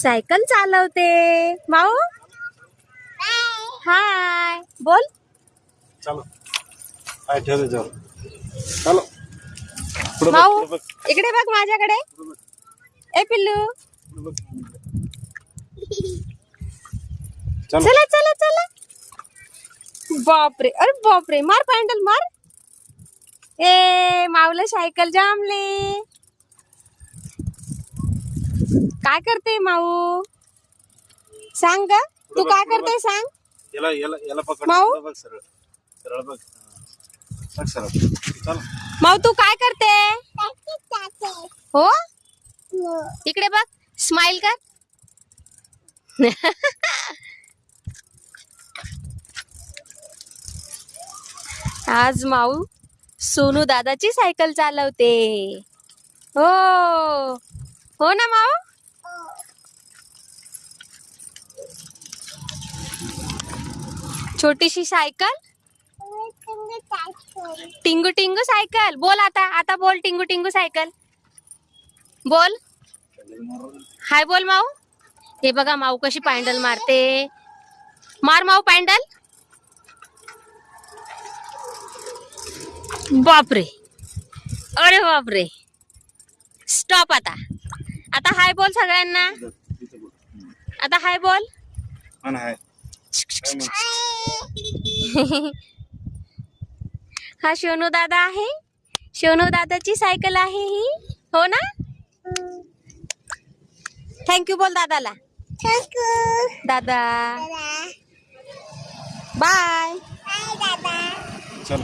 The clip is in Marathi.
सायकल चालवते माऊ. हाय बोल. चलो काय ठेवते जाऊ. चलो माऊ इकडे बघ माझ्याकडे. ए पिल्लू चला चला चला. बापरे अरे बापरे मार पॅन्डल मार. ए माऊला सायकल जामली. काय करते माऊ सांग ग. तू काय करते सांग. याला याला याला पकड. माऊ? बघ सरळ सरळ बघ. बघ सरळ. चल माऊ तू काय करते. हो इकडे बघ स्माइल कर. आज माऊ सोनू दादाची सायकल चालवते. हो हो ना माऊ. छोटीशी सायकल. टिंगू टिंगू सायकल बोल. आता आता बोल टिंगू टिंगू सायकल बोल. हाय बोल माऊ. हे बघा माऊ कशी पॅन्डल मारते. मार माऊ पॅन्डल. बापरे अरे बापरे. स्टॉप. आता आता हाय बोल सगळ्यांना. आता हाय बोल. मन आहे. हा सोनू दादा आहे. सोनू दादाची सायकल आहे ही. हो ना. थँक्यू बोल दादाला. दादा बाय. चल.